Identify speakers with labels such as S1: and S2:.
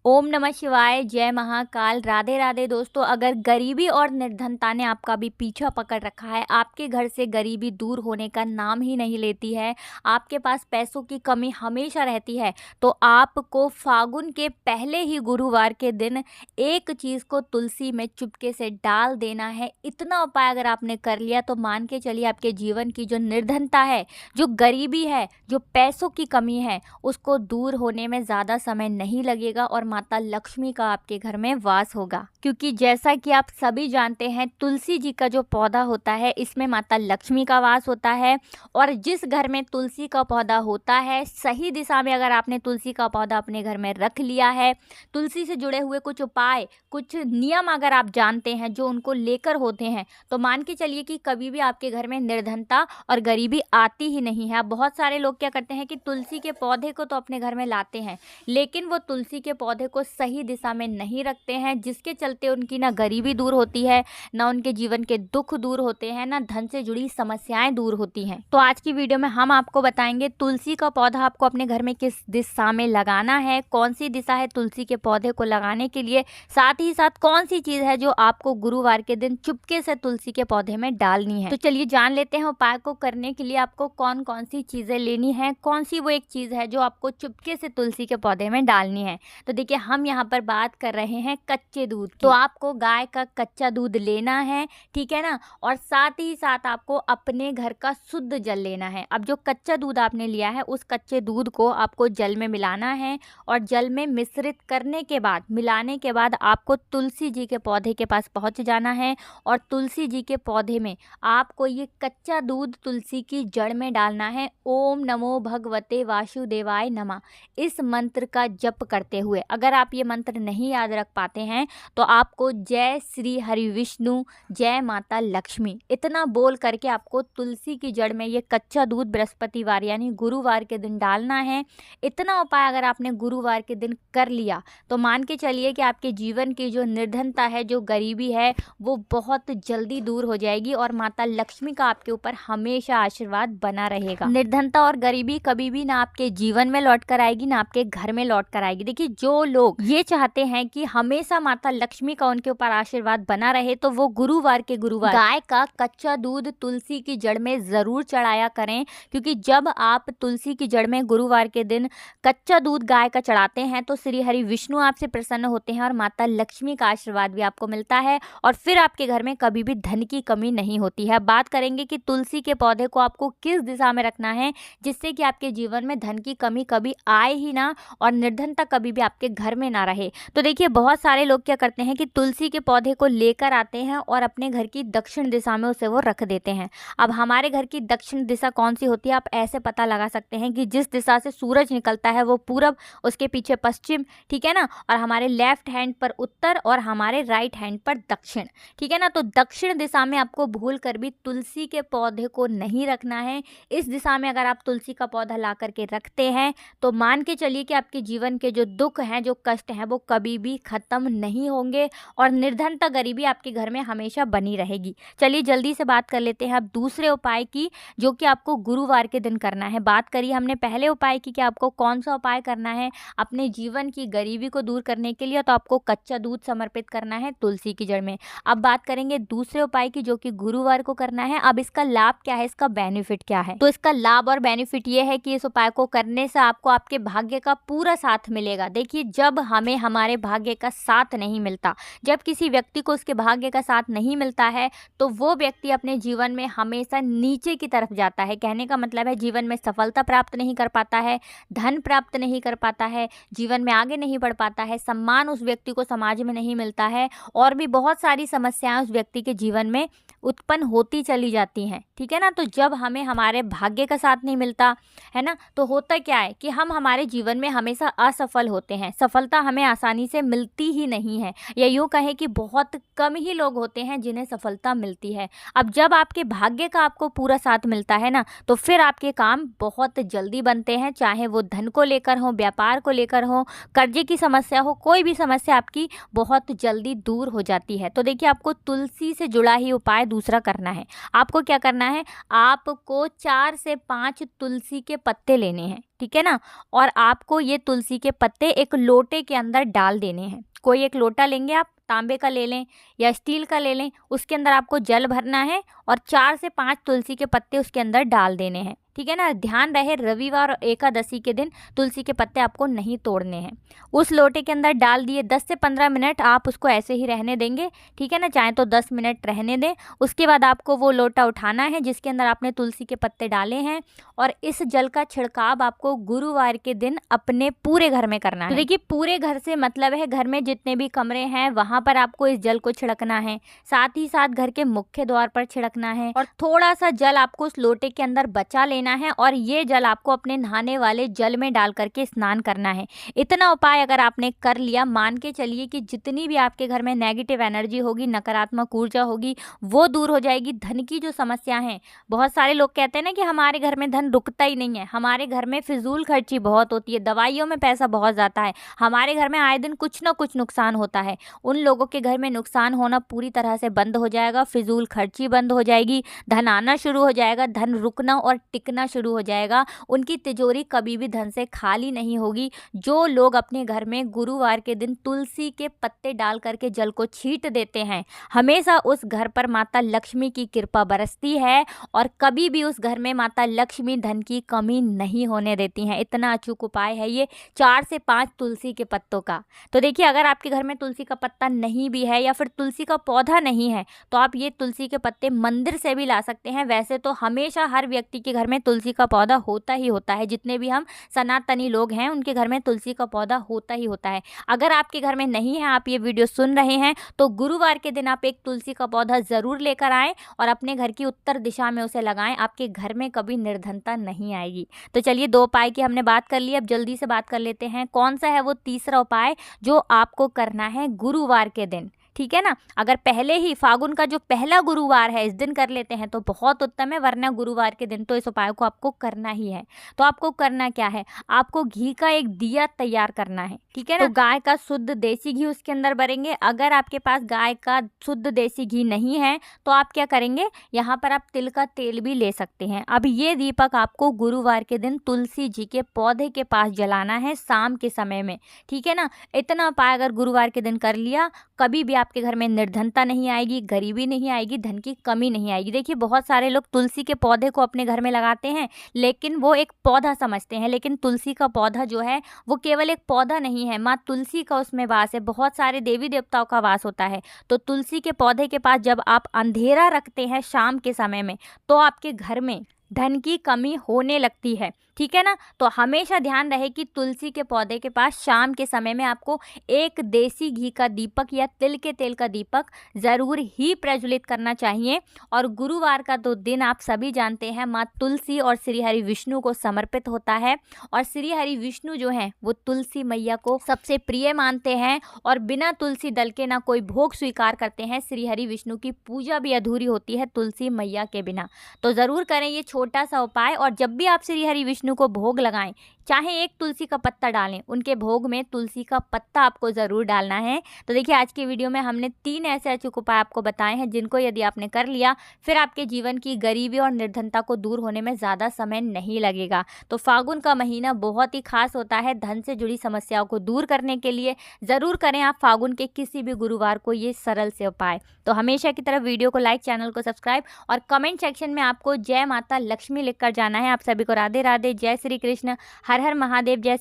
S1: ओम नमः शिवाय, जय महाकाल, राधे राधे। दोस्तों, अगर गरीबी और निर्धनता ने आपका भी पीछा पकड़ रखा है, आपके घर से गरीबी दूर होने का नाम ही नहीं लेती है, आपके पास पैसों की कमी हमेशा रहती है, तो आपको फागुन के पहले ही गुरुवार के दिन एक चीज़ को तुलसी में चुपके से डाल देना है। इतना उपाय अगर आपने कर लिया तो मान के चलिए आपके जीवन की जो निर्धनता है, जो गरीबी है, जो पैसों की कमी है, उसको दूर होने में ज़्यादा समय नहीं लगेगा और माता लक्ष्मी का आपके घर में वास होगा। क्योंकि जैसा कि आप सभी जानते हैं, तुलसी जी का जो पौधा होता है, इसमें माता लक्ष्मी का वास होता है। और जिस घर में तुलसी का पौधा होता है, सही दिशा में अगर आपने तुलसी का पौधा अपने घर में रख लिया है, तुलसी से जुड़े हुए कुछ उपाय, कुछ नियम अगर आप जानते हैं जो उनको लेकर होते हैं, तो मान के चलिए कि कभी भी आपके घर में निर्धनता और गरीबी आती ही नहीं है। अब बहुत सारे लोग क्या करते हैं कि तुलसी के पौधे को तो अपने घर में लाते हैं, लेकिन वो तुलसी के पौधे को सही दिशा में नहीं रखते हैं, जिसके चलते उनकी ना गरीबी दूर होती है, ना उनके जीवन के दुख दूर होते हैं, ना धन से जुड़ी समस्याएं दूर होती हैं। तो आज की वीडियो में हम आपको बताएंगे तुलसी का पौधा आपको अपने घर में किस दिशा में लगाना है, कौन सी दिशा है तुलसी के पौधे को लगाने के लिए, साथ ही साथ कौन सी चीज है जो आपको गुरुवार के दिन चुपके से तुलसी के पौधे में डालनी है। तो चलिए जान लेते हैं उपाय को करने के लिए आपको कौन कौन सी चीजें लेनी है, कौन सी वो एक चीज है जो आपको चुपके से तुलसी के पौधे में डालनी है। तो देखिए, हम यहाँ पर बात कर रहे हैं कच्चे दूध की। तो आपको गाय का कच्चा दूध लेना है, ठीक है ना, और साथ ही साथ आपको अपने घर का शुद्ध जल लेना है। अब जो कच्चा दूध आपने लिया है, उस कच्चे दूध को आपको जल में मिलाना है और जल में मिश्रित करने के बाद, मिलाने के बाद आपको तुलसी जी के पौधे के पास पहुंच जाना है और तुलसी जी के पौधे में आपको ये कच्चा दूध तुलसी की जड़ में डालना है। ओम नमो भगवते वासुदेवाय नमः, इस मंत्र का जप करते हुए। अगर आप ये मंत्र नहीं याद रख पाते हैं तो आपको जय श्री हरि विष्णु, जय माता लक्ष्मी, इतना बोल करके आपको तुलसी की जड़ में ये कच्चा दूध बृहस्पतिवार यानी गुरुवार के दिन डालना है। इतना उपाय अगर आपने गुरुवार के दिन कर लिया तो मान के चलिए कि आपके जीवन की जो निर्धनता है, जो गरीबी है, वो बहुत जल्दी दूर हो जाएगी और माता लक्ष्मी का आपके ऊपर हमेशा आशीर्वाद बना रहेगा। निर्धनता और गरीबी कभी भी ना आपके जीवन में लौट कर आएगी, ना आपके घर में लौट कर आएगी। देखिए, जो लोग ये चाहते हैं कि हमेशा माता लक्ष्मी का उनके ऊपर आशीर्वाद बना रहे, तो वो गुरुवार के गुरुवार गाय का कच्चा दूध तुलसी की जड़ में जरूर चढ़ाया करें। क्योंकि जब आप तुलसी की जड़ में गुरुवार के दिन कच्चा दूध गाय का चढ़ाते हैं तो श्री हरि विष्णु आपसे प्रसन्न होते हैं और माता लक्ष्मी का आशीर्वाद भी आपको मिलता है और फिर आपके घर में कभी भी धन की कमी नहीं होती है। बात करेंगे कि तुलसी के पौधे को आपको किस दिशा में रखना है जिससे कि आपके जीवन में धन की कमी कभी आए ही ना और निर्धनता कभी भी आपके घर में ना रहे। तो देखिए, बहुत सारे लोग क्या करते हैं कि तुलसी के पौधे को लेकर आते हैं और अपने घर की दक्षिण दिशा में उसे वो रख देते हैं। अब हमारे घर की दक्षिण दिशा कौन सी होती है, आप ऐसे पता लगा सकते हैं कि जिस दिशा से सूरज निकलता है वो पूरब, उसके पीछे पश्चिम, ठीक है ना, और हमारे लेफ्ट हैंड पर उत्तर और हमारे राइट हैंड पर दक्षिण, ठीक है ना। तो दक्षिण दिशा में आपको भूल कर भी तुलसी के पौधे को नहीं रखना है। इस दिशा में अगर आप तुलसी का पौधा ला करके रखते हैं तो मान के चलिए कि आपके जीवन के जो दुख हैं, जो कष्ट हैं, वो कभी भी खत्म नहीं होंगे और निर्धनता गरीबी आपके घर में हमेशा बनी रहेगी। चलिए जल्दी से बात कर लेते हैं अब दूसरे उपाय की, जो कि आपको गुरुवार के दिन करना है। बात करिए हमने पहले उपाय की कि आपको कौन सा उपाय करना है अपने जीवन की गरीबी को दूर करने के लिए, तो आपको कच्चा दूध समर्पित करना है तुलसी की जड़ में। अब बात करेंगे दूसरे उपाय की, जो कि गुरुवार को करना है। अब इसका लाभ क्या है, इसका बेनिफिट क्या है? तो इसका लाभ और बेनिफिट ये है कि इस उपाय को करने से आपको आपके भाग्य का पूरा साथ मिलेगा। देखिए, जब हमें हमारे भाग्य का साथ नहीं मिलता, जब किसी व्यक्ति को उसके भाग्य का साथ नहीं मिलता है, तो वो व्यक्ति अपने जीवन में हमेशा नीचे की तरफ जाता है। कहने का मतलब है जीवन में सफलता प्राप्त नहीं कर पाता है, धन प्राप्त नहीं कर पाता है, जीवन में आगे नहीं बढ़ पाता है, सम्मान उस व्यक्ति को समाज में नहीं मिलता है और भी बहुत सारी समस्याएं उस व्यक्ति के जीवन में उत्पन्न होती चली जाती हैं, ठीक है ना। तो जब हमें हमारे भाग्य का साथ नहीं मिलता है ना, तो होता क्या है कि हम हमारे जीवन में हमेशा असफल होते हैं। सफलता हमें आसानी से मिलती ही नहीं है, या यूँ कहें कि बहुत कम ही लोग होते हैं जिन्हें सफलता मिलती है। अब जब आपके भाग्य का आपको पूरा साथ मिलता है ना, तो फिर आपके काम बहुत जल्दी बनते हैं, चाहे वो धन को लेकर हो, व्यापार को लेकर हो, कर्जे की समस्या हो, कोई भी समस्या आपकी बहुत जल्दी दूर हो जाती है। तो देखिए, आपको तुलसी से जुड़ा ही उपाय दूसरा करना है। आपको क्या करना है, आपको 4 से 5 तुलसी के पत्ते लेने हैं, ठीक है ना। और आपको ये तुलसी के पत्ते एक लोटे के अंदर डाल देने हैं। कोई एक लोटा लेंगे आप, तांबे का ले लें या स्टील का ले लें, उसके अंदर आपको जल भरना है और 4 से 5 तुलसी के पत्ते उसके अंदर डाल देने हैं, ठीक है ना। ध्यान रहे रविवार और एकादशी के दिन तुलसी के पत्ते आपको नहीं तोड़ने हैं। उस लोटे के अंदर डाल दिए, 10 से 15 मिनट आप उसको ऐसे ही रहने देंगे, ठीक है ना, चाहे तो 10 मिनट रहने दें। उसके बाद आपको वो लोटा उठाना है जिसके अंदर आपने तुलसी के पत्ते डाले हैं और इस जल का छिड़काव आपको गुरुवार के दिन अपने पूरे घर में करना है। तो देखिए पूरे घर से मतलब है घर में जितने भी कमरे हैं वहाँ पर आपको इस जल को छिड़कना है, साथ ही साथ घर के मुख्य द्वार पर छिड़कना है और थोड़ा सा जल आपको उस लोटे के अंदर बचा लेना है और ये जल आपको अपने नहाने वाले जल में डाल करके स्नान करना है। इतना उपाय अगर आपने कर लिया, मान के चलिए कि जितनी भी आपके घर में नेगेटिव एनर्जी होगी, नकारात्मक ऊर्जा होगी, वो दूर हो जाएगी। धन की जो समस्या है, बहुत सारे लोग कहते हैं ना कि हमारे घर में धन रुकता ही नहीं है, हमारे घर में फिजूल खर्ची बहुत होती है, दवाइयों में पैसा बहुत जाता है, हमारे घर में आए दिन कुछ ना कुछ नुकसान होता है। उन लोगों के घर में नुकसान होना पूरी तरह से बंद हो जाएगा, फिजूल खर्ची बंद हो जाएगी, धन आना शुरू हो जाएगा, धन रुकना और टिकना शुरू हो जाएगा। उनकी तिजोरी कभी भी धन से खाली नहीं होगी। जो लोग अपने घर में गुरुवार के दिन तुलसी के पत्ते डाल करके जल को छींट देते हैं, हमेशा उस घर पर माता लक्ष्मी की कृपा बरसती है और कभी भी उस घर में माता लक्ष्मी धन की कमी नहीं होने देती हैं। इतना अचूक उपाय है ये 4 से 5 तुलसी के पत्तों का। तो देखिए अगर आपके घर में तुलसी का पत्ता नहीं भी है या फिर तुलसी का पौधा नहीं है तो आप ये तुलसी के पत्ते मंदिर से भी ला सकते हैं। वैसे तो हमेशा हर व्यक्ति के घर में तुलसी का पौधा होता ही होता है, जितने भी हम सनातनी लोग हैं उनके घर में तुलसी का पौधा होता ही होता है। अगर आपके घर में नहीं है, आप ये वीडियो सुन रहे हैं, तो गुरुवार के दिन आप एक तुलसी का पौधा ज़रूर लेकर आएँ और अपने घर की उत्तर दिशा में उसे लगाएं। आपके घर में कभी निर्धनता नहीं आएगी। तो चलिए 2 उपाय की हमने बात कर ली, अब जल्दी से बात कर लेते हैं कौन सा है वो तीसरा उपाय जो आपको करना है गुरुवार के दिन, ठीक है ना। अगर पहले ही फागुन का जो पहला गुरुवार है इस दिन कर लेते हैं तो बहुत उत्तम है, वरना गुरुवार के दिन तो इस उपाय को आपको करना ही है। तो आपको करना क्या है, आपको घी का एक दिया तैयार करना है, ठीक है ना। तो गाय का शुद्ध देसी घी उसके अंदर भरेंगे। अगर आपके पास गाय का शुद्ध देसी घी नहीं है तो आप क्या करेंगे, यहाँ पर आप तिल का तेल भी ले सकते हैं। अब ये दीपक आपको गुरुवार के दिन तुलसी जी के पौधे के पास जलाना है शाम के समय में, ठीक है ना। इतना उपाय अगर गुरुवार के दिन कर लिया, कभी भी आपके घर में निर्धनता नहीं आएगी, गरीबी नहीं आएगी, धन की कमी नहीं आएगी। देखिए बहुत सारे लोग तुलसी के पौधे को अपने घर में लगाते हैं लेकिन वो एक पौधा समझते हैं, लेकिन तुलसी का पौधा जो है वो केवल एक पौधा नहीं है, माँ तुलसी का उसमें वास है, बहुत सारे देवी देवताओं का वास होता है। तो तुलसी के पौधे के पास जब आप अंधेरा रखते हैं शाम के समय में तो आपके घर में धन की कमी होने लगती है, ठीक है ना। तो हमेशा ध्यान रहे कि तुलसी के पौधे के पास शाम के समय में आपको एक देसी घी का दीपक या तिल के तेल का दीपक ज़रूर ही प्रज्वलित करना चाहिए। और गुरुवार का तो दिन आप सभी जानते हैं माँ तुलसी और श्री हरि विष्णु को समर्पित होता है और श्री हरि विष्णु जो हैं वो तुलसी मैया को सबसे प्रिय मानते हैं और बिना तुलसी दल के ना कोई भोग स्वीकार करते हैं। श्री हरि विष्णु की पूजा भी अधूरी होती है तुलसी मैया के बिना। तो ज़रूर करें ये छोटा सा उपाय और जब भी आप श्री हरि विष्णु को भोग लगाएं, चाहे एक तुलसी का पत्ता डालें, उनके भोग में तुलसी का पत्ता आपको ज़रूर डालना है। तो देखिए आज की वीडियो में हमने 3 ऐसे अचूक उपाय आपको बताए हैं जिनको यदि आपने कर लिया फिर आपके जीवन की गरीबी और निर्धनता को दूर होने में ज़्यादा समय नहीं लगेगा। तो फागुन का महीना बहुत ही खास होता है धन से जुड़ी समस्याओं को दूर करने के लिए। ज़रूर करें आप फागुन के किसी भी गुरुवार को ये सरल से उपाय। तो हमेशा की तरफ वीडियो को लाइक, चैनल को सब्सक्राइब और कमेंट सेक्शन में आपको जय माता लक्ष्मी लिखकर जाना है। आप सभी को राधे राधे, जय श्री कृष्ण, हर हर महादेव, जय